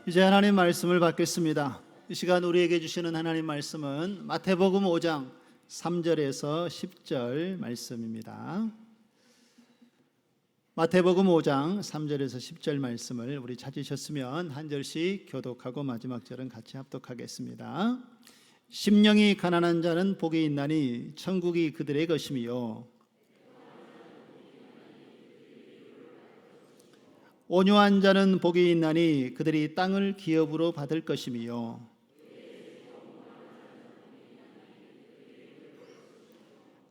이제 하나님 말씀을 받겠습니다. 이 시간 우리에게 주시는 하나님 말씀은 마태복음 5장 3절에서 10절 말씀입니다. 마태복음 5장 3절에서 10절 말씀을 우리 찾으셨으면 한 절씩 교독하고 마지막 절은 같이 합독하겠습니다. 심령이 가난한 자는 복이 있나니 천국이 그들의 것이며, 온유한 자는 복이 있나니 그들이 땅을 기업으로 받을 것이며,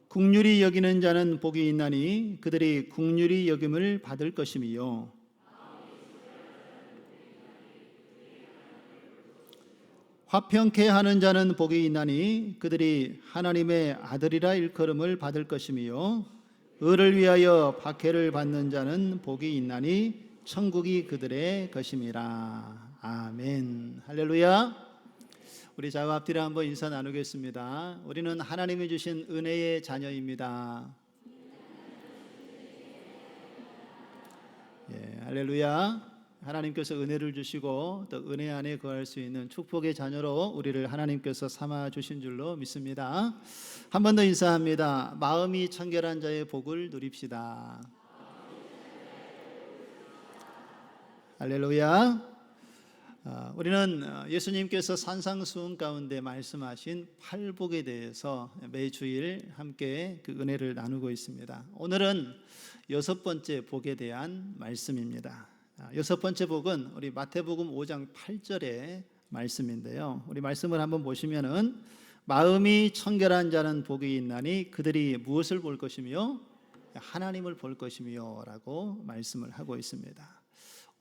긍휼히 여기는 자는 복이 있나니 그들이 긍휼히 여김을 받을 것이며, 화평케 하는 자는 복이 있나니 그들이 하나님의 아들이라 일컬음을 받을 것이며, 의를 위하여 박해를 받는 자는 복이 있나니 천국이 그들의 것임이라. 아멘. 할렐루야. 우리 좌우 앞뒤로 한번 인사 나누겠습니다. 우리는 하나님이 주신 은혜의 자녀입니다. 할렐루야. 하나님께서 은혜를 주시고 또 은혜 안에 거할 수 있는 축복의 자녀로 우리를 하나님께서 삼아 주신 줄로 믿습니다. 한 번 더 인사합니다. 마음이 청결한 자의 복을 누립시다. 할렐루야. 우리는 예수님께서 산상수훈 가운데 말씀하신 팔복에 대해서 매주일 함께 그 은혜를 나누고 있습니다. 오늘은 여섯 번째 복에 대한 말씀입니다. 여섯 번째 복은 우리 마태복음 5장 8절의 말씀인데요. 우리 말씀을 한번 보시면은 마음이 청결한 자는 복이 있나니 그들이 무엇을 볼 것이며 하나님을 볼 것이며 라고 말씀을 하고 있습니다.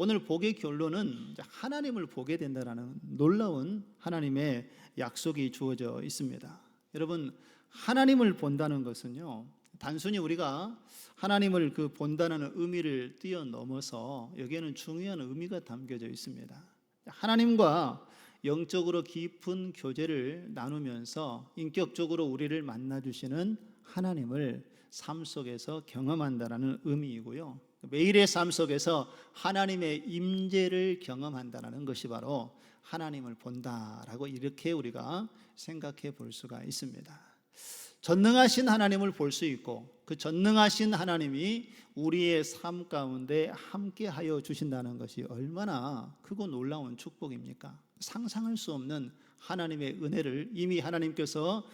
오늘 복의 결론은 하나님을 보게 된다는 놀라운 하나님의 약속이 주어져 있습니다. 여러분, 하나님을 본다는 것은요, 단순히 우리가 하나님을 본다는 의미를 뛰어넘어서 여기에는 중요한 의미가 담겨져 있습니다. 하나님과 영적으로 깊은 교제를 나누면서 인격적으로 우리를 만나주시는 하나님을 삶 속에서 경험한다는 의미이고요, 매일의 삶 속에서 하나님의 임재를 경험한다는 것이 바로 하나님을 본다라고 이렇게 우리가 생각해 볼 수가 있습니다. 전능하신 하나님을 볼 수 있고 그 전능하신 하나님이 우리의 삶 가운데 함께하여 주신다는 것이 얼마나 크고 놀라운 축복입니까? 상상할 수 없는 하나님의 은혜를 이미 하나님께서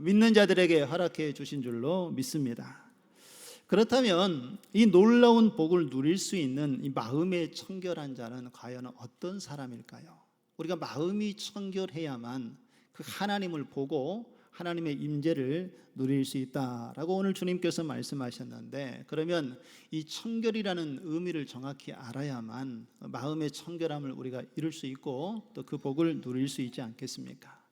믿는 자들에게 허락해 주신 줄로 믿습니다. 그렇다면 이 놀라운 복을 누릴 수 있는 이 마음의 청결한 자는 과연 어떤 사람일까요? 우리가 마음이 청결해야만 그 하나님을 보고 하나님의 임재를 누릴 수 있다라고 오늘 주님께서 말씀하셨는데, 그러면 이 청결이라는 의미를 정확히 알아야만 마음의 청결함을 우리가 이룰 수 있고 또 그 복을 누릴 수 있지 않겠습니까?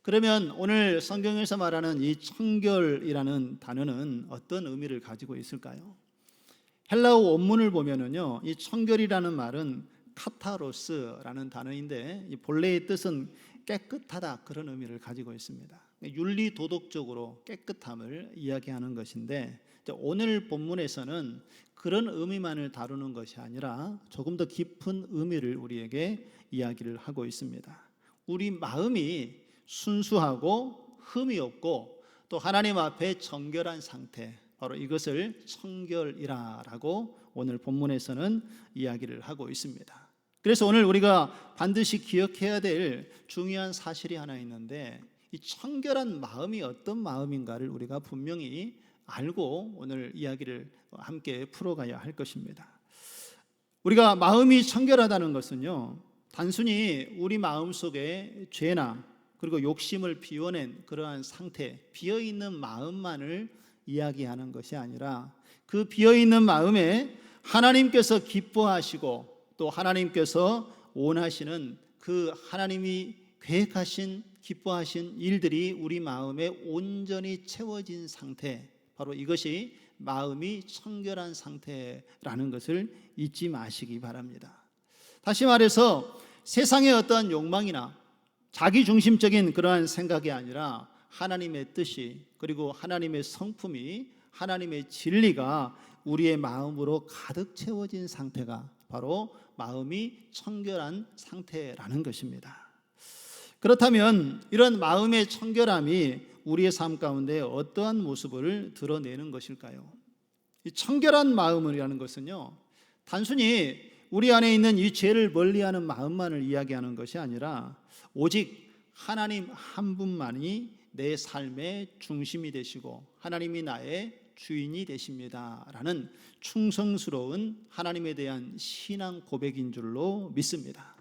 그러면 오늘 성경에서 말하는 이 청결이라는 단어는 어떤 의미를 가지고 있을까요? 헬라어 원문을 보면은요, 이 청결이라는 말은 카타로스라는 단어인데 이 본래의 뜻은 깨끗하다, 그런 의미를 가지고 있습니다. 윤리 도덕적으로 깨끗함을 이야기하는 것인데, 오늘 본문에서는 그런 의미만을 다루는 것이 아니라 조금 더 깊은 의미를 우리에게 이야기를 하고 있습니다. 우리 마음이 순수하고 흠이 없고 또 하나님 앞에 정결한 상태, 바로 이것을 청결이라고 오늘 본문에서는 이야기를 하고 있습니다. 그래서 오늘 우리가 반드시 기억해야 될 중요한 사실이 하나 있는데, 이 청결한 마음이 어떤 마음인가를 우리가 분명히 알고 오늘 이야기를 함께 풀어가야 할 것입니다. 우리가 마음이 청결하다는 것은요, 단순히 우리 마음 속에 죄나 그리고 욕심을 비워낸 그러한 상태, 비어있는 마음만을 이야기하는 것이 아니라 그 비어있는 마음에 하나님께서 기뻐하시고 또 하나님께서 원하시는 그 하나님이 계획하신 기뻐하신 일들이 우리 마음에 온전히 채워진 상태, 바로 이것이 마음이 청결한 상태라는 것을 잊지 마시기 바랍니다. 다시 말해서 세상의 어떠한 욕망이나 자기중심적인 그러한 생각이 아니라 하나님의 뜻이, 그리고 하나님의 성품이, 하나님의 진리가 우리의 마음으로 가득 채워진 상태가 바로 마음이 청결한 상태라는 것입니다. 그렇다면 이런 마음의 청결함이 우리의 삶 가운데 어떠한 모습을 드러내는 것일까요? 이 청결한 마음이라는 것은요, 단순히 우리 안에 있는 이 죄를 멀리하는 마음만을 이야기하는 것이 아니라 오직 하나님 한 분만이 내 삶의 중심이 되시고 하나님이 나의 주인이 되십니다 라는 충성스러운 하나님에 대한 신앙 고백인 줄로 믿습니다.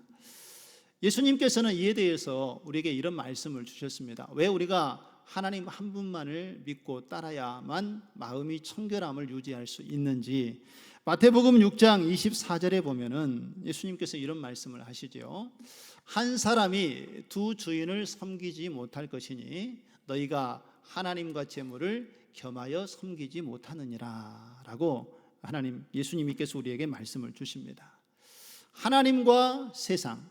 예수님께서는 이에 대해서 우리에게 이런 말씀을 주셨습니다. 왜 우리가 하나님 한 분만을 믿고 따라야만 마음이 청결함을 유지할 수 있는지, 마태복음 6장 24절에 보면은 예수님께서 이런 말씀을 하시죠. 한 사람이 두 주인을 섬기지 못할 것이니 너희가 하나님과 재물을 겸하여 섬기지 못하느니라 라고 예수님께서 우리에게 말씀을 주십니다. 하나님과 세상,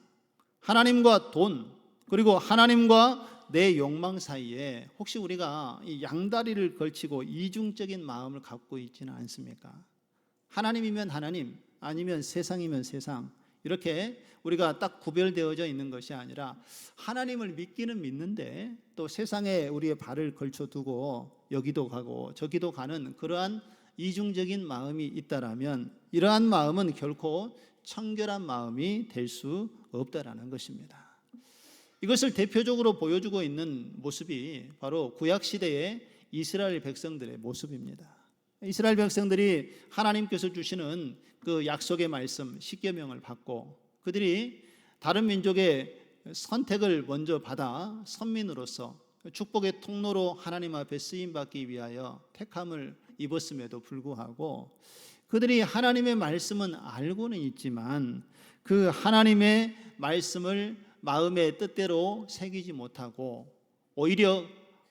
하나님과 돈, 그리고 하나님과 내 욕망 사이에 혹시 우리가 이 양다리를 걸치고 이중적인 마음을 갖고 있지는 않습니까? 하나님이면 하나님, 아니면 세상이면 세상, 이렇게 우리가 딱 구별되어져 있는 것이 아니라 하나님을 믿기는 믿는데 또 세상에 우리의 발을 걸쳐두고 여기도 가고 저기도 가는 그러한 이중적인 마음이 있다라면 이러한 마음은 결코 청결한 마음이 될 수 없다라는 것입니다. 이것을 대표적으로 보여주고 있는 모습이 바로 구약시대의 이스라엘 백성들의 모습입니다. 이스라엘 백성들이 하나님께서 주시는 그 약속의 말씀 십계명을 받고 그들이 다른 민족의 선택을 먼저 받아 선민으로서 축복의 통로로 하나님 앞에 쓰임받기 위하여 택함을 입었음에도 불구하고 그들이 하나님의 말씀은 알고는 있지만 그 하나님의 말씀을 마음의 뜻대로 새기지 못하고 오히려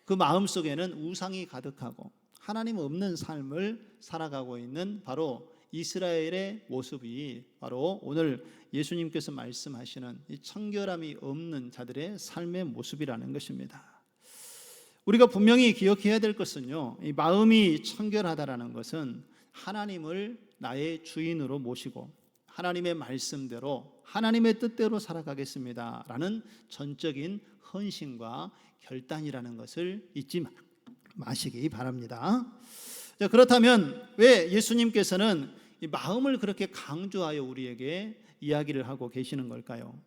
그 마음속에는 우상이 가득하고 하나님 없는 삶을 살아가고 있는 바로 이스라엘의 모습이 바로 오늘 예수님께서 말씀하시는 이 청결함이 없는 자들의 삶의 모습이라는 것입니다. 우리가 분명히 기억해야 될 것은요, 이 마음이 청결하다라는 것은 하나님을 나의 주인으로 모시고 하나님의 말씀대로 하나님의 뜻대로 살아가겠습니다 라는 전적인 헌신과 결단이라는 것을 잊지 마시기 바랍니다. 자, 그렇다면 왜 예수님께서는 이 마음을 그렇게 강조하여 우리에게 이야기를 하고 계시는 걸까요?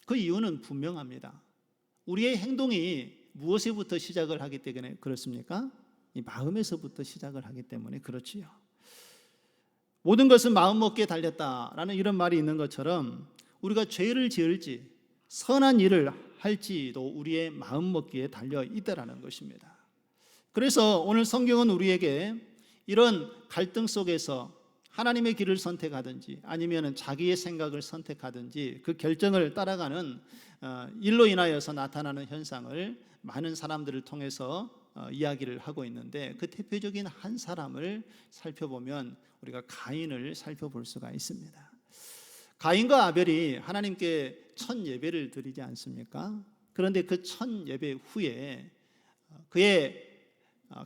그 이유는 분명합니다. 우리의 행동이 무엇에부터 시작을 하기 때문에 그렇습니까? 이 마음에서부터 시작을 하기 때문에 그렇지요. 모든 것은 마음먹기에 달렸다라는 이런 말이 있는 것처럼 우리가 죄를 지을지 선한 일을 할지도 우리의 마음먹기에 달려 있다라는 것입니다. 그래서 오늘 성경은 우리에게 이런 갈등 속에서 하나님의 길을 선택하든지 아니면 자기의 생각을 선택하든지 그 결정을 따라가는 일로 인하여서 나타나는 현상을 많은 사람들을 통해서 이야기를 하고 있는데 그 대표적인 한 사람을 살펴보면 우리가 가인을 살펴볼 수가 있습니다. 가인과 아벨이 하나님께 첫 예배를 드리지 않습니까? 그런데 그 첫 예배 후에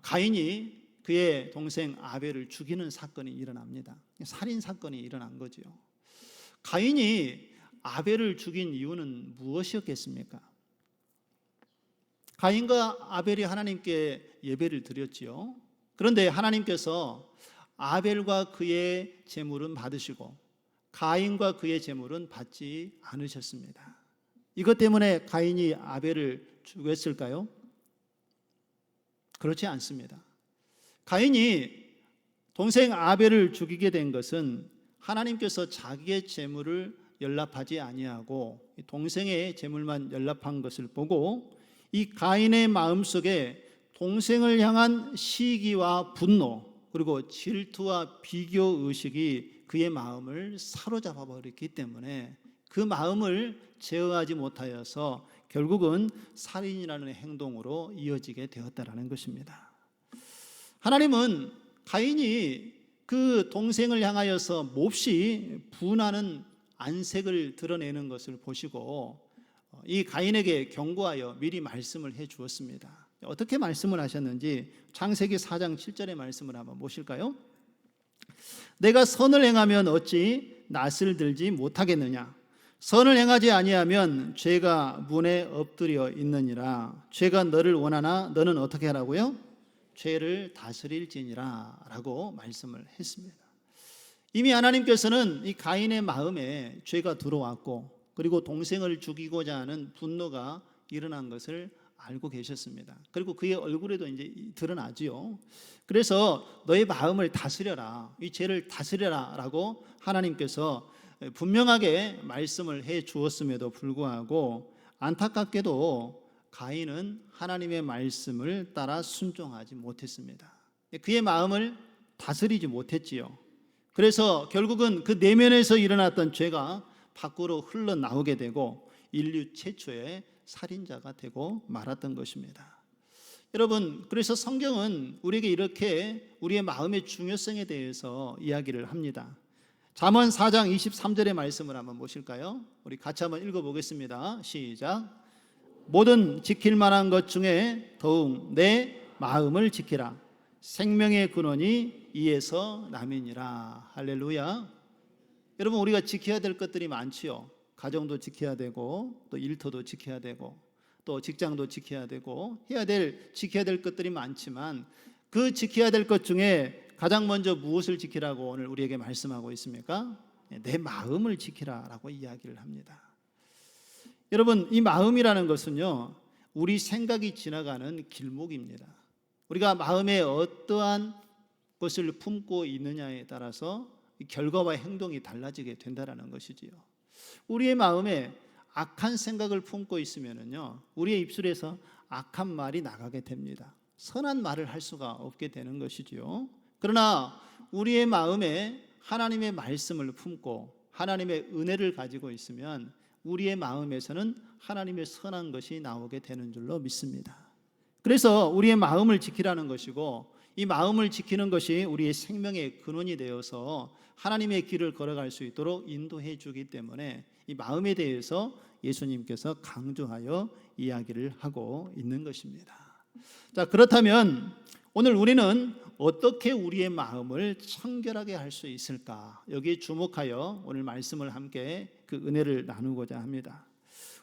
가인이 그의 동생 아벨을 죽이는 사건이 일어납니다. 살인 사건이 일어난 거죠. 가인이 아벨을 죽인 이유는 무엇이었겠습니까? 가인과 아벨이 하나님께 예배를 드렸지요. 그런데 하나님께서 아벨과 그의 제물은 받으시고 가인과 그의 제물은 받지 않으셨습니다. 이것 때문에 가인이 아벨을 죽였을까요? 그렇지 않습니다. 가인이 동생 아벨을 죽이게 된 것은 하나님께서 자기의 제물을 연락하지 아니하고 동생의 제물만 연락한 것을 보고 이 가인의 마음속에 동생을 향한 시기와 분노 그리고 질투와 비교 의식이 그의 마음을 사로잡아 버렸기 때문에 그 마음을 제어하지 못하여서 결국은 살인이라는 행동으로 이어지게 되었다라는 것입니다. 하나님은 가인이 그 동생을 향하여서 몹시 분하는 안색을 드러내는 것을 보시고 이 가인에게 경고하여 미리 말씀을 해 주었습니다. 어떻게 말씀을 하셨는지 창세기 4장 7절의 말씀을 한번 보실까요? 내가 선을 행하면 어찌 낯을 들지 못하겠느냐? 선을 행하지 아니하면 죄가 문에 엎드려 있느니라. 죄가 너를 원하나 너는 어떻게 하라고요? 죄를 다스릴지니라 라고 말씀을 했습니다. 이미 하나님께서는 이 가인의 마음에 죄가 들어왔고, 그리고 동생을 죽이고자 하는 분노가 일어난 것을 알고 계셨습니다. 그리고 그의 얼굴에도 이제 드러나지요. 그래서 너의 마음을 다스려라, 이 죄를 다스려라 라고 하나님께서 분명하게 말씀을 해 주었음에도 불구하고, 안타깝게도 가인은 하나님의 말씀을 따라 순종하지 못했습니다. 그의 마음을 다스리지 못했지요. 그래서 결국은 그 내면에서 일어났던 죄가 밖으로 흘러나오게 되고 인류 최초의 살인자가 되고 말았던 것입니다. 여러분, 그래서 성경은 우리에게 이렇게 우리의 마음의 중요성에 대해서 이야기를 합니다. 잠언 4장 23절의 말씀을 한번 보실까요? 우리 같이 한번 읽어보겠습니다. 시작. 모든 지킬 만한 것 중에 더욱 내 마음을 지키라. 생명의 근원이 이에서 남이니라. 할렐루야. 여러분, 우리가 지켜야 될 것들이 많지요. 가정도 지켜야 되고, 또 일터도 지켜야 되고, 또 직장도 지켜야 되고, 지켜야 될 것들이 많지만, 그 지켜야 될 것 중에 가장 먼저 무엇을 지키라고 오늘 우리에게 말씀하고 있습니까? 내 마음을 지키라라고 이야기를 합니다. 여러분, 이 마음이라는 것은요, 우리 생각이 지나가는 길목입니다. 우리가 마음에 어떠한 것을 품고 있느냐에 따라서 결과와 행동이 달라지게 된다는 것이지요. 우리의 마음에 악한 생각을 품고 있으면요, 우리의 입술에서 악한 말이 나가게 됩니다. 선한 말을 할 수가 없게 되는 것이지요. 그러나 우리의 마음에 하나님의 말씀을 품고 하나님의 은혜를 가지고 있으면 우리의 마음에서는 하나님의 선한 것이 나오게 되는 줄로 믿습니다. 그래서 우리의 마음을 지키라는 것이고, 이 마음을 지키는 것이 우리의 생명의 근원이 되어서 하나님의 길을 걸어갈 수 있도록 인도해 주기 때문에 이 마음에 대해서 예수님께서 강조하여 이야기를 하고 있는 것입니다. 자, 그렇다면 오늘 우리는 어떻게 우리의 마음을 청결하게 할 수 있을까? 여기에 주목하여 오늘 말씀을 함께 그 은혜를 나누고자 합니다.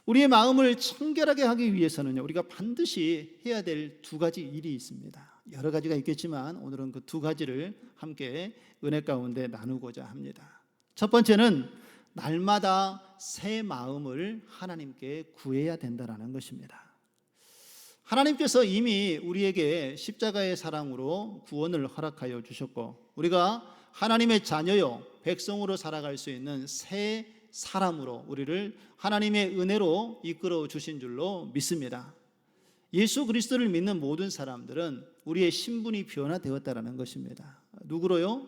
우리의 마음을 청결하게 하기 위해서는요, 우리가 반드시 해야 될 두 가지 일이 있습니다. 여러 가지가 있겠지만 오늘은 그 두 가지를 함께 은혜 가운데 나누고자 합니다. 첫 번째는 날마다 새 마음을 하나님께 구해야 된다는 것입니다. 하나님께서 이미 우리에게 십자가의 사랑으로 구원을 허락하여 주셨고, 우리가 하나님의 자녀요 백성으로 살아갈 수 있는 새 사람으로 우리를 하나님의 은혜로 이끌어 주신 줄로 믿습니다. 예수 그리스도를 믿는 모든 사람들은 우리의 신분이 변화되었다는 것입니다. 누구로요?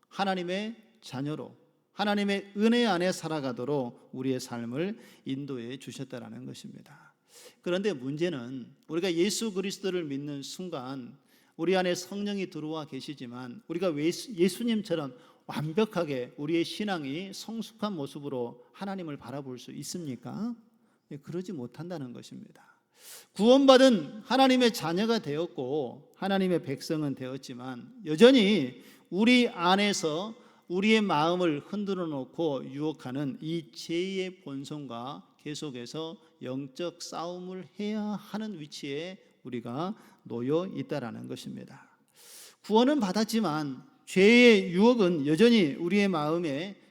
하나님의 자녀로, 하나님의 은혜 안에 살아가도록 우리의 삶을 인도해 주셨다는 것입니다. 그런데 문제는 우리가 예수 그리스도를 믿는 순간 우리 안에 성령이 들어와 계시지만 우리가 예수님처럼 완벽하게 우리의 신앙이 성숙한 모습으로 하나님을 바라볼 수 있습니까? 그러지 못한다는 것입니다. 구원받은 하나님의 자녀가 되었고 하나님의 백성은 되었지만 여전히 우리 안에서 우리의 마음을 흔들어 놓고 유혹하는 이 죄의 본성과 계속해서 영적 싸움을 해야 하는 위치에 우리가 놓여 있다라는 것입니다. 구원은 받았지만 죄의 유혹은 여전히 우리의 마음에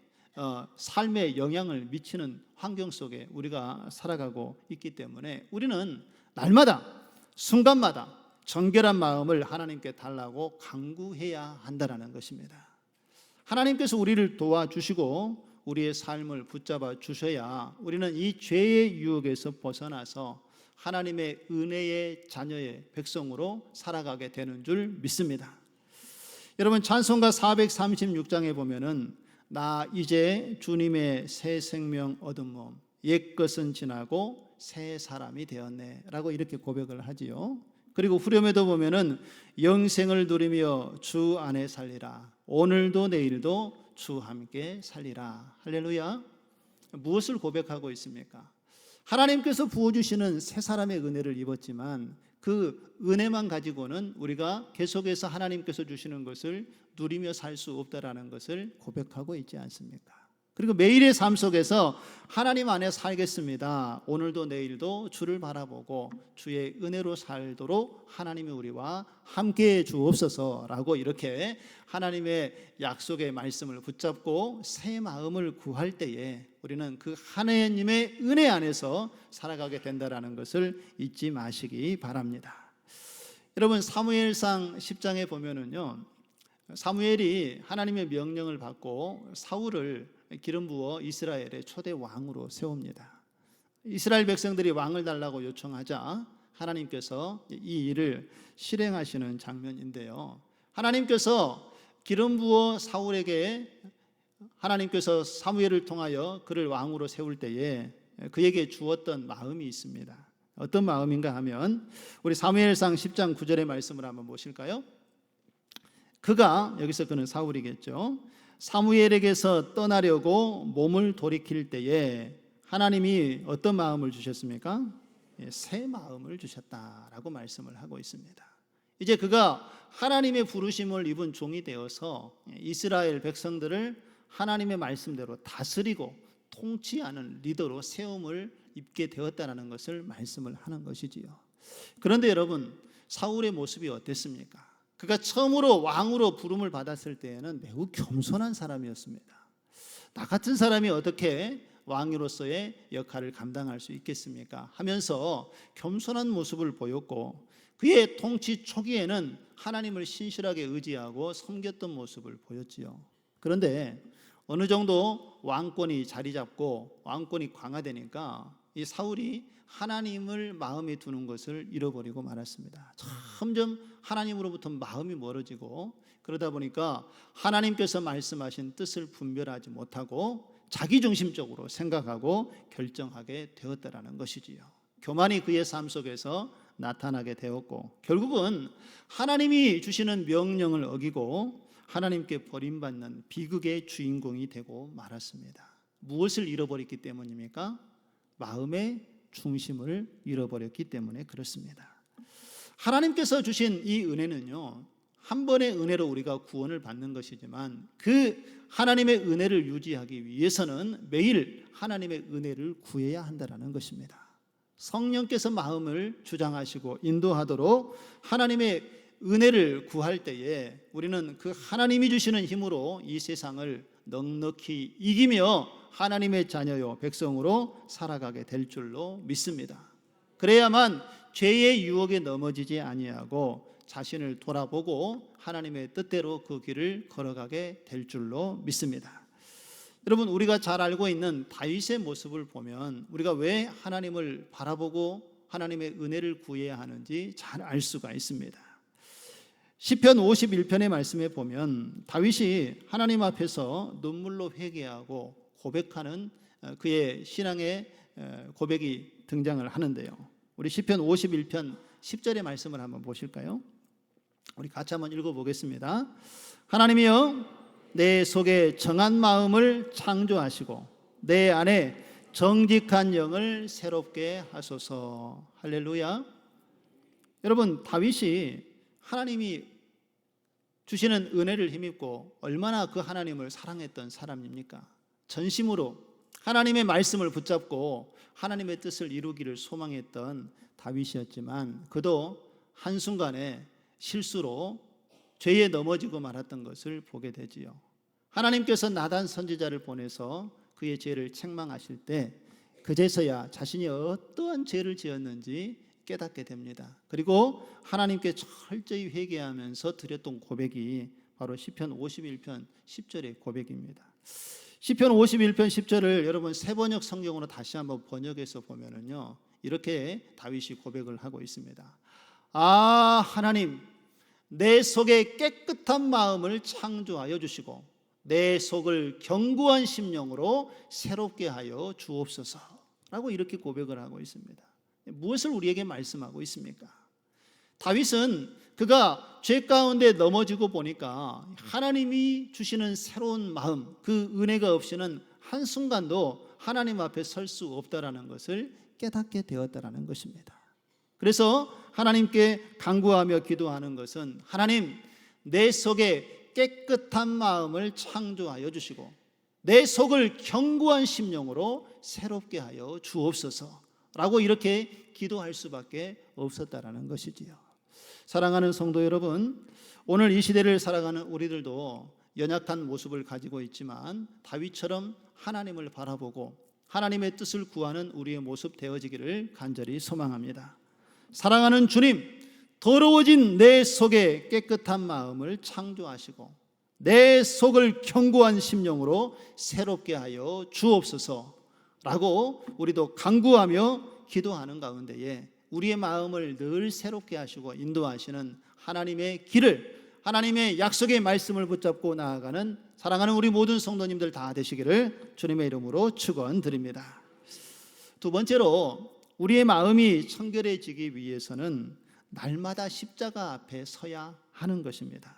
삶에 영향을 미치는 환경 속에 우리가 살아가고 있기 때문에 우리는 날마다 순간마다 정결한 마음을 하나님께 달라고 간구해야 한다는 것입니다. 하나님께서 우리를 도와주시고 우리의 삶을 붙잡아 주셔야 우리는 이 죄의 유혹에서 벗어나서 하나님의 은혜의 자녀의 백성으로 살아가게 되는 줄 믿습니다. 여러분, 찬송가 436장에 보면은 나 이제 주님의 새 생명 얻은 몸 옛 것은 지나고 새 사람이 되었네 라고 이렇게 고백을 하지요. 그리고 후렴에도 보면은 영생을 누리며 주 안에 살리라 오늘도 내일도 주 함께 살리라. 할렐루야. 무엇을 고백하고 있습니까? 하나님께서 부어주시는 새 사람의 은혜를 입었지만 그 은혜만 가지고는 우리가 계속해서 하나님께서 주시는 것을 누리며 살 수 없다라는 것을 고백하고 있지 않습니까? 그리고 매일의 삶 속에서 하나님 안에 살겠습니다. 오늘도 내일도 주를 바라보고 주의 은혜로 살도록 하나님이 우리와 함께해 주옵소서라고 이렇게 하나님의 약속의 말씀을 붙잡고 새 마음을 구할 때에 우리는 그 하나님의 은혜 안에서 살아가게 된다는 것을 잊지 마시기 바랍니다. 여러분, 사무엘상 10장에 보면은요, 사무엘이 하나님의 명령을 받고 사울을 기름 부어 이스라엘의 초대 왕으로 세웁니다. 이스라엘 백성들이 왕을 달라고 요청하자 하나님께서 이 일을 실행하시는 장면인데요, 하나님께서 기름 부어 사울에게, 하나님께서 사무엘을 통하여 그를 왕으로 세울 때에 그에게 주었던 마음이 있습니다. 어떤 마음인가 하면 우리 사무엘상 10장 9절의 말씀을 한번 보실까요? 그가, 여기서 그는 사울이겠죠, 사무엘에게서 떠나려고 몸을 돌이킬 때에 하나님이 어떤 마음을 주셨습니까? 새 마음을 주셨다라고 말씀을 하고 있습니다. 이제 그가 하나님의 부르심을 입은 종이 되어서 이스라엘 백성들을 하나님의 말씀대로 다스리고 통치하는 리더로 세움을 입게 되었다는 것을 말씀을 하는 것이지요. 그런데 여러분, 사울의 모습이 어땠습니까? 그가 처음으로 왕으로 부름을 받았을 때에는 매우 겸손한 사람이었습니다. 나 같은 사람이 어떻게 왕으로서의 역할을 감당할 수 있겠습니까? 하면서 겸손한 모습을 보였고, 그의 통치 초기에는 하나님을 신실하게 의지하고 섬겼던 모습을 보였지요. 그런데 어느 정도 왕권이 자리 잡고 왕권이 강화되니까 이 사울이 하나님을 마음에 두는 것을 잃어버리고 말았습니다. 점점 하나님으로부터 마음이 멀어지고, 그러다 보니까 하나님께서 말씀하신 뜻을 분별하지 못하고 자기중심적으로 생각하고 결정하게 되었다라는 것이지요. 교만이 그의 삶 속에서 나타나게 되었고, 결국은 하나님이 주시는 명령을 어기고 하나님께 버림받는 비극의 주인공이 되고 말았습니다. 무엇을 잃어버렸기 때문입니까? 마음의 중심을 잃어버렸기 때문에 그렇습니다. 하나님께서 주신 이 은혜는요, 한 번의 은혜로 우리가 구원을 받는 것이지만 그 하나님의 은혜를 유지하기 위해서는 매일 하나님의 은혜를 구해야 한다는 것입니다. 성령께서 마음을 주장하시고 인도하도록 하나님의 은혜를 구할 때에 우리는 그 하나님이 주시는 힘으로 이 세상을 넉넉히 이기며 하나님의 자녀요 백성으로 살아가게 될 줄로 믿습니다. 그래야만 죄의 유혹에 넘어지지 아니하고 자신을 돌아보고 하나님의 뜻대로 그 길을 걸어가게 될 줄로 믿습니다. 여러분, 우리가 잘 알고 있는 다윗의 모습을 보면 우리가 왜 하나님을 바라보고 하나님의 은혜를 구해야 하는지 잘 알 수가 있습니다. 시편 51편의 말씀에 보면 다윗이 하나님 앞에서 눈물로 회개하고 고백하는 그의 신앙의 고백이 등장을 하는데요, 우리 시편 51편 10절의 말씀을 한번 보실까요? 우리 같이 한번 읽어보겠습니다. 하나님이여, 내 속에 정한 마음을 창조하시고 내 안에 정직한 영을 새롭게 하소서. 할렐루야. 여러분, 다윗이 하나님이 주시는 은혜를 힘입고 얼마나 그 하나님을 사랑했던 사람입니까? 전심으로 하나님의 말씀을 붙잡고 하나님의 뜻을 이루기를 소망했던 다윗이었지만 그도 한순간에 실수로 죄에 넘어지고 말았던 것을 보게 되지요. 하나님께서 나단 선지자를 보내서 그의 죄를 책망하실 때 그제서야 자신이 어떠한 죄를 지었는지 깨닫게 됩니다. 그리고 하나님께 철저히 회개하면서 드렸던 고백이 바로 시편 51편 10절의 고백입니다. 시편 51편 10절을 여러분 세번역 성경으로 다시 한번 번역해서 보면은요, 이렇게 다윗이 고백을 하고 있습니다. 아, 하나님, 내 속에 깨끗한 마음을 창조하여 주시고 내 속을 견고한 심령으로 새롭게 하여 주옵소서 라고 이렇게 고백을 하고 있습니다. 무엇을 우리에게 말씀하고 있습니까? 다윗은 그가 죄 가운데 넘어지고 보니까 하나님이 주시는 새로운 마음, 그 은혜가 없이는 한순간도 하나님 앞에 설 수 없다라는 것을 깨닫게 되었다라는 것입니다. 그래서 하나님께 간구하며 기도하는 것은 하나님, 내 속에 깨끗한 마음을 창조하여 주시고 내 속을 견고한 심령으로 새롭게 하여 주옵소서라고 이렇게 기도할 수밖에 없었다라는 것이지요. 사랑하는 성도 여러분, 오늘 이 시대를 살아가는 우리들도 연약한 모습을 가지고 있지만 다윗처럼 하나님을 바라보고 하나님의 뜻을 구하는 우리의 모습 되어지기를 간절히 소망합니다. 사랑하는 주님, 더러워진 내 속에 깨끗한 마음을 창조하시고 내 속을 견고한 심령으로 새롭게 하여 주옵소서라고 우리도 간구하며 기도하는 가운데에 우리의 마음을 늘 새롭게 하시고 인도하시는 하나님의 길을, 하나님의 약속의 말씀을 붙잡고 나아가는 사랑하는 우리 모든 성도님들 다 되시기를 주님의 이름으로 축원드립니다. 두 번째로, 우리의 마음이 청결해지기 위해서는 날마다 십자가 앞에 서야 하는 것입니다.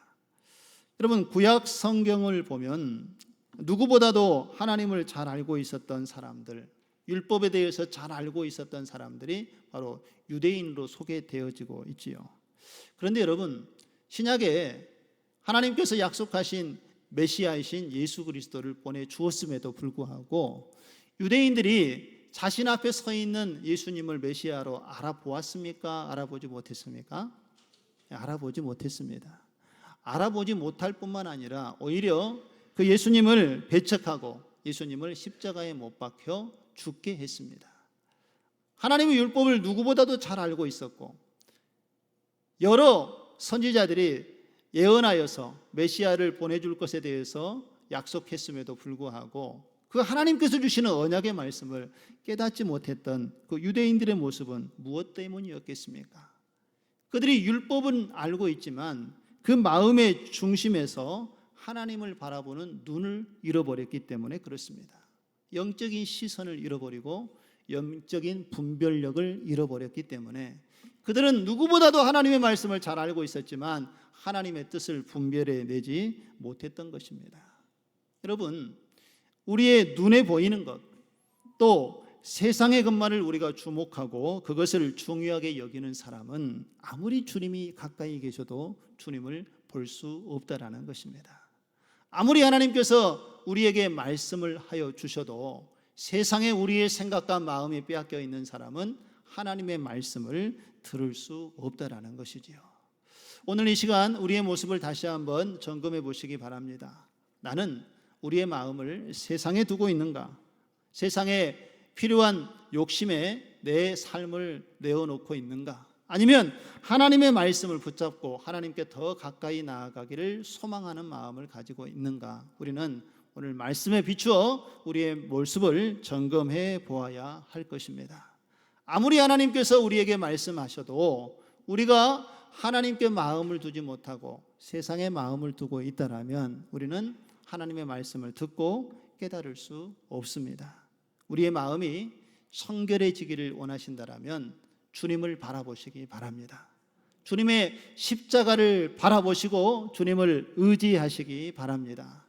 여러분, 구약 성경을 보면 누구보다도 하나님을 잘 알고 있었던 사람들, 율법에 대해서 잘 알고 있었던 사람들이 바로 유대인으로 소개되어지고 있지요. 그런데 여러분, 신약에 하나님께서 약속하신 메시아이신 예수 그리스도를 보내주었음에도 불구하고 유대인들이 자신 앞에 서 있는 예수님을 메시아로 알아보았습니까? 알아보지 못했습니까? 알아보지 못했습니다. 알아보지 못할 뿐만 아니라 오히려 그 예수님을 배척하고 예수님을 십자가에 못 박혀 죽게 했습니다. 하나님의 율법을 누구보다도 잘 알고 있었고 여러 선지자들이 예언하여서 메시아를 보내줄 것에 대해서 약속했음에도 불구하고 그 하나님께서 주시는 언약의 말씀을 깨닫지 못했던 그 유대인들의 모습은 무엇 때문이었겠습니까? 그들이 율법은 알고 있지만 그 마음의 중심에서 하나님을 바라보는 눈을 잃어버렸기 때문에 그렇습니다. 영적인 시선을 잃어버리고 영적인 분별력을 잃어버렸기 때문에 그들은 누구보다도 하나님의 말씀을 잘 알고 있었지만 하나님의 뜻을 분별해내지 못했던 것입니다. 여러분, 우리의 눈에 보이는 것, 또 세상의 것만을 우리가 주목하고 그것을 중요하게 여기는 사람은 아무리 주님이 가까이 계셔도 주님을 볼 수 없다라는 것입니다. 아무리 하나님께서 우리에게 말씀을 하여 주셔도 세상에 우리의 생각과 마음이 빼앗겨 있는 사람은 하나님의 말씀을 들을 수 없다라는 것이지요. 오늘 이 시간 우리의 모습을 다시 한번 점검해 보시기 바랍니다. 나는 우리의 마음을 세상에 두고 있는가? 세상에 필요한 욕심에 내 삶을 내어놓고 있는가? 아니면 하나님의 말씀을 붙잡고 하나님께 더 가까이 나아가기를 소망하는 마음을 가지고 있는가? 우리는 오늘 말씀에 비추어 우리의 모습을 점검해 보아야 할 것입니다. 아무리 하나님께서 우리에게 말씀하셔도 우리가 하나님께 마음을 두지 못하고 세상에 마음을 두고 있다라면 우리는 하나님의 말씀을 듣고 깨달을 수 없습니다. 우리의 마음이 청결해지기를 원하신다라면 주님을 바라보시기 바랍니다. 주님의 십자가를 바라보시고 주님을 의지하시기 바랍니다.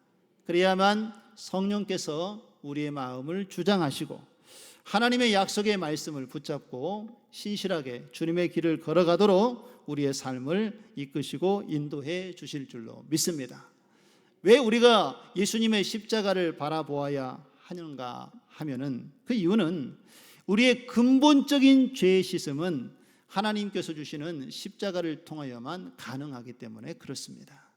그래야만 성령께서 우리의 마음을 주장하시고 하나님의 약속의 말씀을 붙잡고 신실하게 주님의 길을 걸어가도록 우리의 삶을 이끄시고 인도해 주실 줄로 믿습니다. 왜 우리가 예수님의 십자가를 바라보아야 하는가 하면은 그 이유는 우리의 근본적인 죄의 씻음은 하나님께서 주시는 십자가를 통하여만 가능하기 때문에 그렇습니다.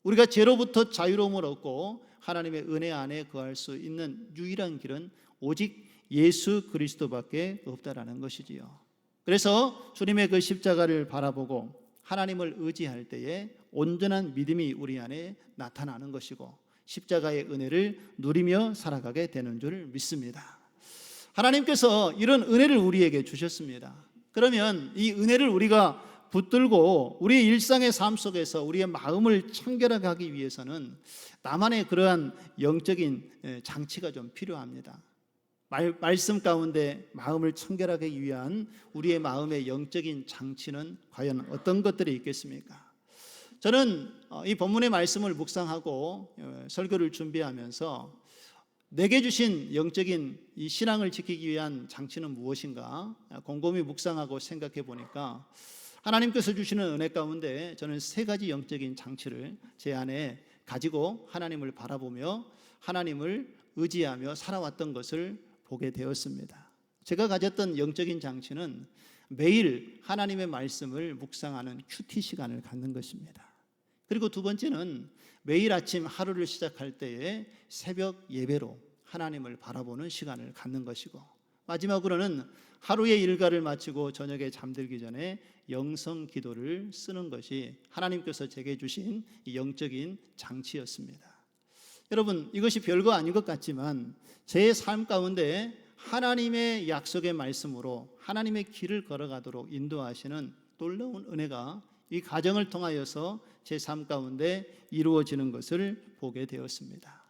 우리가 죄로부터 자유로움을 얻고 하나님의 은혜 안에 거할 수 있는 유일한 길은 오직 예수 그리스도밖에 없다라는 것이지요. 그래서 주님의 그 십자가를 바라보고 하나님을 의지할 때에 온전한 믿음이 우리 안에 나타나는 것이고 십자가의 은혜를 누리며 살아가게 되는 줄 믿습니다. 하나님께서 이런 은혜를 우리에게 주셨습니다. 그러면 이 은혜를 우리가 붙들고 우리의 일상의 삶 속에서 우리의 마음을 청결하게 하기 위해서는 나만의 그러한 영적인 장치가 좀 필요합니다. 말씀 가운데 마음을 청결하게 하기 위한 우리의 마음의 영적인 장치는 과연 어떤 것들이 있겠습니까? 저는 이 본문의 말씀을 묵상하고 설교를 준비하면서 내게 주신 영적인 이 신앙을 지키기 위한 장치는 무엇인가 곰곰이 묵상하고 생각해 보니까 하나님께서 주시는 은혜 가운데 저는 세 가지 영적인 장치를 제 안에 가지고 하나님을 바라보며 하나님을 의지하며 살아왔던 것을 보게 되었습니다. 제가 가졌던 영적인 장치는 매일 하나님의 말씀을 묵상하는 큐티 시간을 갖는 것입니다. 그리고 두 번째는 매일 아침 하루를 시작할 때에 새벽 예배로 하나님을 바라보는 시간을 갖는 것이고, 마지막으로는 하루의 일과를 마치고 저녁에 잠들기 전에 영성 기도를 쓰는 것이 하나님께서 제게 주신 영적인 장치였습니다. 여러분, 이것이 별거 아닌 것 같지만 제 삶 가운데 하나님의 약속의 말씀으로 하나님의 길을 걸어가도록 인도하시는 놀라운 은혜가 이 가정을 통하여서 제 삶 가운데 이루어지는 것을 보게 되었습니다.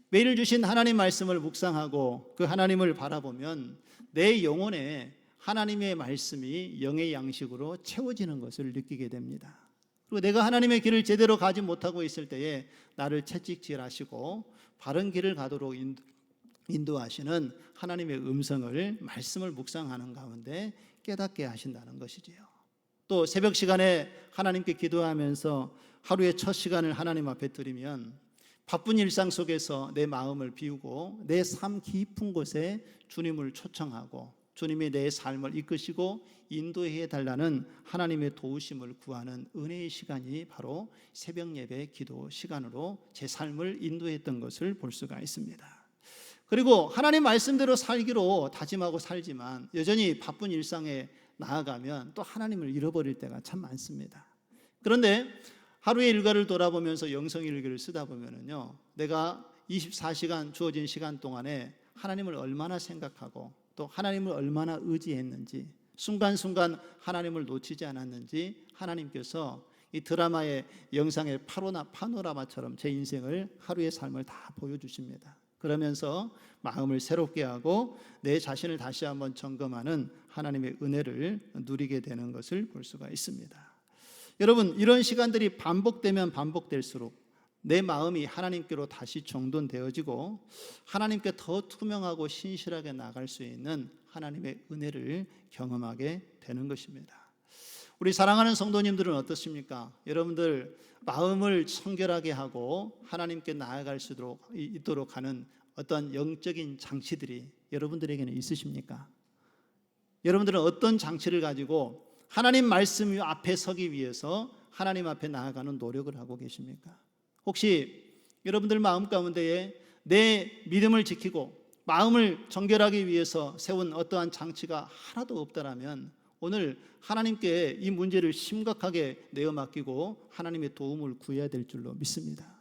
매일 주신 하나님 말씀을 묵상하고 그 하나님을 바라보면 내 영혼에 하나님의 말씀이 영의 양식으로 채워지는 것을 느끼게 됩니다. 그리고 내가 하나님의 길을 제대로 가지 못하고 있을 때에 나를 채찍질하시고 바른 길을 가도록 인도하시는 하나님의 음성을 말씀을 묵상하는 가운데 깨닫게 하신다는 것이지요. 또 새벽 시간에 하나님께 기도하면서 하루의 첫 시간을 하나님 앞에 드리면 바쁜 일상 속에서 내 마음을 비우고 내 삶 깊은 곳에 주님을 초청하고 주님이 내 삶을 이끄시고 인도해 달라는 하나님의 도우심을 구하는 은혜의 시간이 바로 새벽 예배 기도 시간으로 제 삶을 인도했던 것을 볼 수가 있습니다. 그리고 하나님 말씀대로 살기로 다짐하고 살지만 여전히 바쁜 일상에 나아가면 또 하나님을 잃어버릴 때가 참 많습니다. 그런데 하루의 일과를 돌아보면서 영성일기를 쓰다 보면은요, 내가 24시간 주어진 시간 동안에 하나님을 얼마나 생각하고 또 하나님을 얼마나 의지했는지, 순간순간 하나님을 놓치지 않았는지 하나님께서 이 드라마의 영상의 파노라마처럼 제 인생을 하루의 삶을 다 보여주십니다. 그러면서 마음을 새롭게 하고 내 자신을 다시 한번 점검하는 하나님의 은혜를 누리게 되는 것을 볼 수가 있습니다. 여러분, 이런 시간들이 반복되면 반복될수록 내 마음이 하나님께로 다시 정돈되어지고 하나님께 더 투명하고 신실하게 나갈 수 있는 하나님의 은혜를 경험하게 되는 것입니다. 우리 사랑하는 성도님들은 어떻습니까? 여러분들 마음을 청결하게 하고 하나님께 나아갈 수 있도록 하는 어떤 영적인 장치들이 여러분들에게는 있으십니까? 여러분들은 어떤 장치를 가지고 하나님 말씀 앞에 서기 위해서 하나님 앞에 나아가는 노력을 하고 계십니까? 혹시 여러분들 마음 가운데에 내 믿음을 지키고 마음을 정결하기 위해서 세운 어떠한 장치가 하나도 없다라면 오늘 하나님께 이 문제를 심각하게 내어 맡기고 하나님의 도움을 구해야 될 줄로 믿습니다.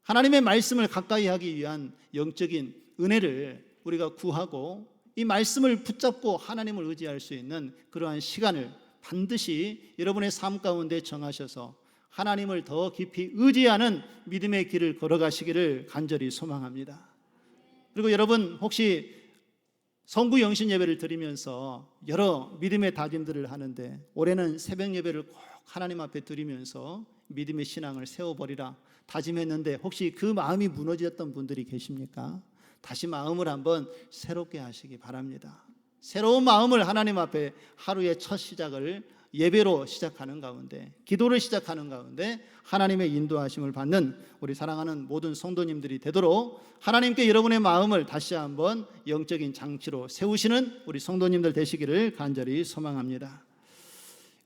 하나님의 말씀을 가까이 하기 위한 영적인 은혜를 우리가 구하고 이 말씀을 붙잡고 하나님을 의지할 수 있는 그러한 시간을 반드시 여러분의 삶 가운데 정하셔서 하나님을 더 깊이 의지하는 믿음의 길을 걸어가시기를 간절히 소망합니다. 그리고 여러분 혹시 성구 영신 예배를 드리면서 여러 믿음의 다짐들을 하는데 올해는 새벽 예배를 꼭 하나님 앞에 드리면서 믿음의 신앙을 세워버리라 다짐했는데 혹시 그 마음이 무너졌던 분들이 계십니까? 다시 마음을 한번 새롭게 하시기 바랍니다. 새로운 마음을 하나님 앞에 하루의 첫 시작을 예배로 시작하는 가운데, 기도를 시작하는 가운데 하나님의 인도하심을 받는 우리 사랑하는 모든 성도님들이 되도록 하나님께 여러분의 마음을 다시 한번 영적인 장치로 세우시는 우리 성도님들 되시기를 간절히 소망합니다.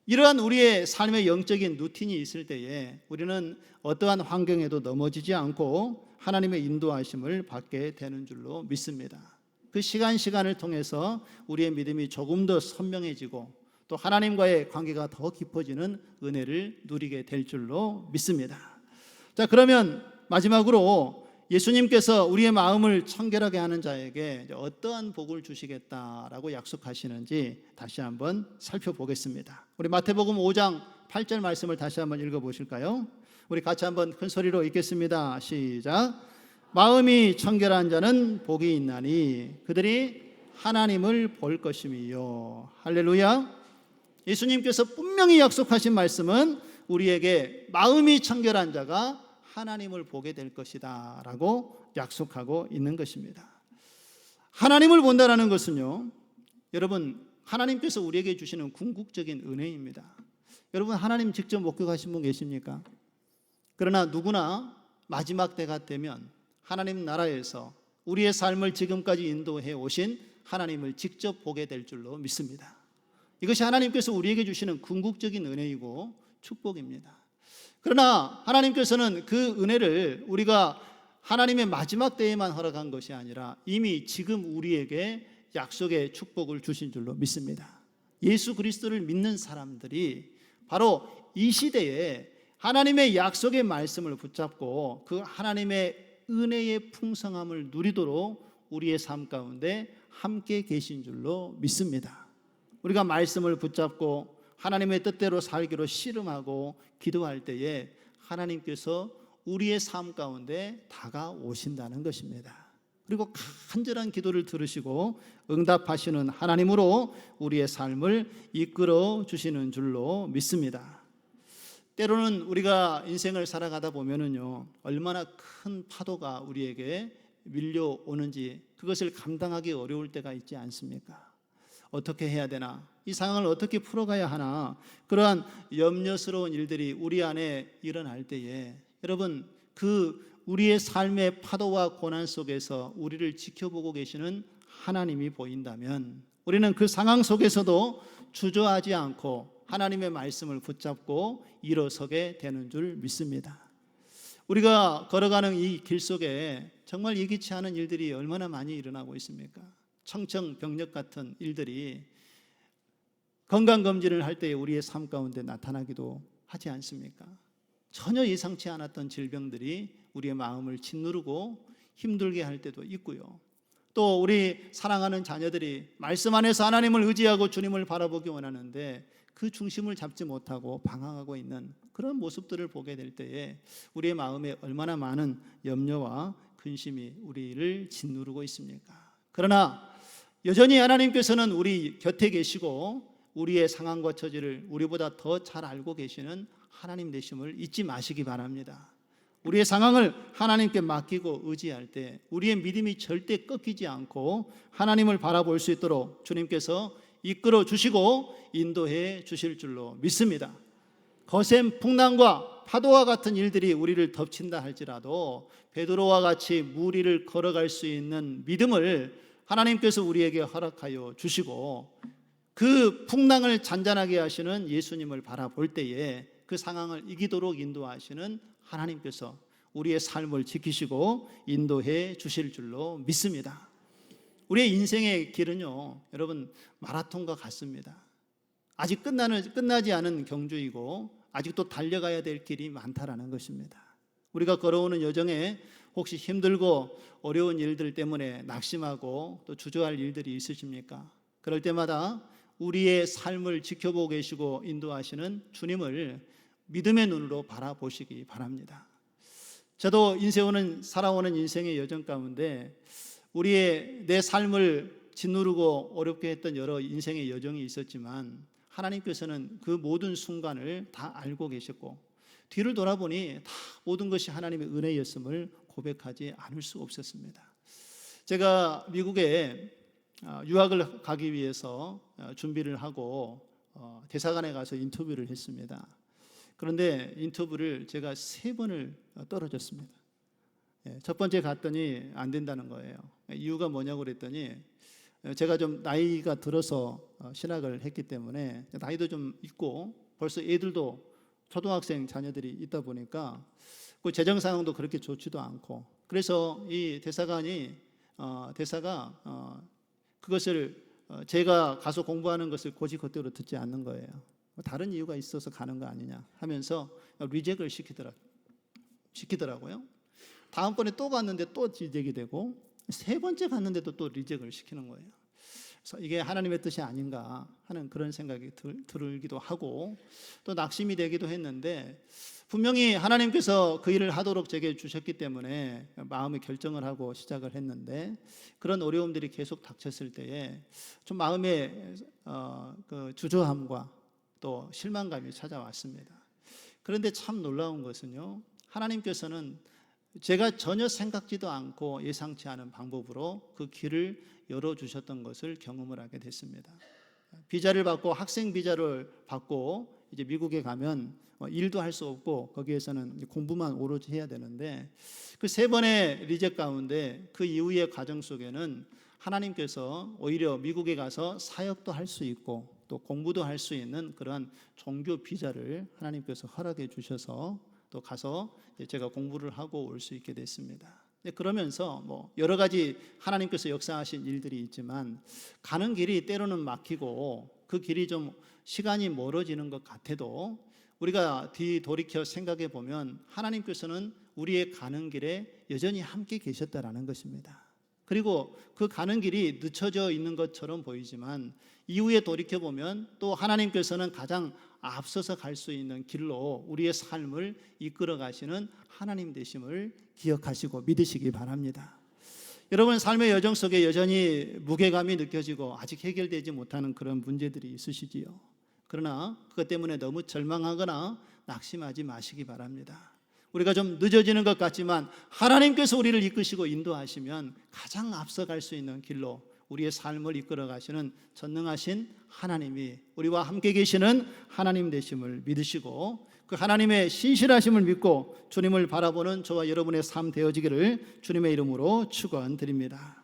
이러한 우리의 삶의 영적인 루틴이 있을 때에 우리는 어떠한 환경에도 넘어지지 않고 하나님의 인도하심을 받게 되는 줄로 믿습니다. 그 시간을 통해서 우리의 믿음이 조금 더 선명해지고 또 하나님과의 관계가 더 깊어지는 은혜를 누리게 될 줄로 믿습니다. 자, 그러면 마지막으로 예수님께서 우리의 마음을 청결하게 하는 자에게 어떠한 복을 주시겠다라고 약속하시는지 다시 한번 살펴보겠습니다. 우리 마태복음 5장 8절 말씀을 다시 한번 읽어보실까요? 우리 같이 한번 큰 소리로 읽겠습니다. 시작. 마음이 청결한 자는 복이 있나니 그들이 하나님을 볼 것임이요. 할렐루야. 예수님께서 분명히 약속하신 말씀은 우리에게 마음이 청결한 자가 하나님을 보게 될 것이다 라고 약속하고 있는 것입니다. 하나님을 본다라는 것은요, 여러분, 하나님께서 우리에게 주시는 궁극적인 은혜입니다. 여러분, 하나님 직접 목격하신 분 계십니까? 그러나 누구나 마지막 때가 되면 하나님 나라에서 우리의 삶을 지금까지 인도해 오신 하나님을 직접 보게 될 줄로 믿습니다. 이것이 하나님께서 우리에게 주시는 궁극적인 은혜이고 축복입니다. 그러나 하나님께서는 그 은혜를 우리가 하나님의 마지막 때에만 허락한 것이 아니라 이미 지금 우리에게 약속의 축복을 주신 줄로 믿습니다. 예수 그리스도를 믿는 사람들이 바로 이 시대에 하나님의 약속의 말씀을 붙잡고 그 하나님의 은혜의 풍성함을 누리도록 우리의 삶 가운데 함께 계신 줄로 믿습니다. 우리가 말씀을 붙잡고 하나님의 뜻대로 살기로 씨름하고 기도할 때에 하나님께서 우리의 삶 가운데 다가오신다는 것입니다. 그리고 간절한 기도를 들으시고 응답하시는 하나님으로 우리의 삶을 이끌어 주시는 줄로 믿습니다. 때로는 우리가 인생을 살아가다 보면은요, 얼마나 큰 파도가 우리에게 밀려오는지 그것을 감당하기 어려울 때가 있지 않습니까? 어떻게 해야 되나? 이 상황을 어떻게 풀어가야 하나? 그러한 염려스러운 일들이 우리 안에 일어날 때에 여러분, 그 우리의 삶의 파도와 고난 속에서 우리를 지켜보고 계시는 하나님이 보인다면 우리는 그 상황 속에서도 주저하지 않고 하나님의 말씀을 붙잡고 일어서게 되는 줄 믿습니다. 우리가 걸어가는 이 길 속에 정말 예기치 않은 일들이 얼마나 많이 일어나고 있습니까? 청천벽력 같은 일들이 건강검진을 할 때 우리의 삶 가운데 나타나기도 하지 않습니까? 전혀 예상치 않았던 질병들이 우리의 마음을 짓누르고 힘들게 할 때도 있고요. 또 우리 사랑하는 자녀들이 말씀 안에서 하나님을 의지하고 주님을 바라보기 원하는데 그 중심을 잡지 못하고 방황하고 있는 그런 모습들을 보게 될 때에 우리의 마음에 얼마나 많은 염려와 근심이 우리를 짓누르고 있습니까? 그러나 여전히 하나님께서는 우리 곁에 계시고 우리의 상황과 처지를 우리보다 더 잘 알고 계시는 하나님 되심을 잊지 마시기 바랍니다. 우리의 상황을 하나님께 맡기고 의지할 때 우리의 믿음이 절대 꺾이지 않고 하나님을 바라볼 수 있도록 주님께서 이끌어 주시고 인도해 주실 줄로 믿습니다. 거센 풍랑과 파도와 같은 일들이 우리를 덮친다 할지라도 베드로와 같이 물 위를 걸어갈 수 있는 믿음을 하나님께서 우리에게 허락하여 주시고 그 풍랑을 잔잔하게 하시는 예수님을 바라볼 때에 그 상황을 이기도록 인도하시는 하나님께서 우리의 삶을 지키시고 인도해 주실 줄로 믿습니다. 우리의 인생의 길은요, 여러분, 마라톤과 같습니다. 아직 끝나지 않은 경주이고 아직도 달려가야 될 길이 많다라는 것입니다. 우리가 걸어오는 여정에 혹시 힘들고 어려운 일들 때문에 낙심하고 또 주저할 일들이 있으십니까? 그럴 때마다 우리의 삶을 지켜보고 계시고 인도하시는 주님을 믿음의 눈으로 바라보시기 바랍니다. 저도 살아오는 인생의 여정 가운데 내 삶을 짓누르고 어렵게 했던 여러 인생의 여정이 있었지만 하나님께서는 그 모든 순간을 다 알고 계셨고 뒤를 돌아보니 다 모든 것이 하나님의 은혜였음을 고백하지 않을 수 없었습니다. 제가 미국에 유학을 가기 위해서 준비를 하고 대사관에 가서 인터뷰를 했습니다. 그런데 인터뷰를 제가 3번을 떨어졌습니다. 첫 번째 갔더니 안 된다는 거예요. 이유가 뭐냐고 그랬더니 제가 좀 나이가 들어서 신학을 했기 때문에 나이도 좀 있고 벌써 애들도 초등학생 자녀들이 있다 보니까 그 재정 상황도 그렇게 좋지도 않고 그래서 이 대사가 그것을 제가 가서 공부하는 것을 곧이곧대로 듣지 않는 거예요. 다른 이유가 있어서 가는 거 아니냐 하면서 리젝을 시키더라고요. 다음번에 또 갔는데 또 리젝이 되고 3번째 갔는데도 또 리젝을 시키는 거예요. 그래서 이게 하나님의 뜻이 아닌가 하는 그런 생각이 들기도 하고 또 낙심이 되기도 했는데 분명히 하나님께서 그 일을 하도록 제게 주셨기 때문에 마음의 결정을 하고 시작을 했는데 그런 어려움들이 계속 닥쳤을 때에 좀 마음에 그 주저함과 또 실망감이 찾아왔습니다. 그런데 참 놀라운 것은요, 하나님께서는 제가 전혀 생각지도 않고 예상치 않은 방법으로 그 길을 열어주셨던 것을 경험을 하게 됐습니다. 비자를 받고 학생 비자를 받고 이제 미국에 가면 일도 할 수 없고 거기에서는 공부만 오로지 해야 되는데 그 3번의 리젝 가운데 그 이후의 과정 속에는 하나님께서 오히려 미국에 가서 사역도 할 수 있고 또 공부도 할 수 있는 그런 종교 비자를 하나님께서 허락해 주셔서 또 가서 제가 공부를 하고 올 수 있게 됐습니다. 그러면서 뭐 여러 가지 하나님께서 역사하신 일들이 있지만 가는 길이 때로는 막히고 그 길이 좀 시간이 멀어지는 것 같아도 우리가 뒤돌이켜 생각해 보면 하나님께서는 우리의 가는 길에 여전히 함께 계셨다라는 것입니다. 그리고 그 가는 길이 늦춰져 있는 것처럼 보이지만 이후에 돌이켜 보면 또 하나님께서는 가장 앞서서 갈 수 있는 길로 우리의 삶을 이끌어 가시는 하나님 되심을 기억하시고 믿으시기 바랍니다. 여러분 삶의 여정 속에 여전히 무게감이 느껴지고 아직 해결되지 못하는 그런 문제들이 있으시지요. 그러나 그것 때문에 너무 절망하거나 낙심하지 마시기 바랍니다. 우리가 좀 늦어지는 것 같지만 하나님께서 우리를 이끄시고 인도하시면 가장 앞서갈 수 있는 길로 우리의 삶을 이끌어 가시는 전능하신 하나님이 우리와 함께 계시는 하나님 되심을 믿으시고 그 하나님의 신실하심을 믿고 주님을 바라보는 저와 여러분의 삶 되어지기를 주님의 이름으로 축원드립니다.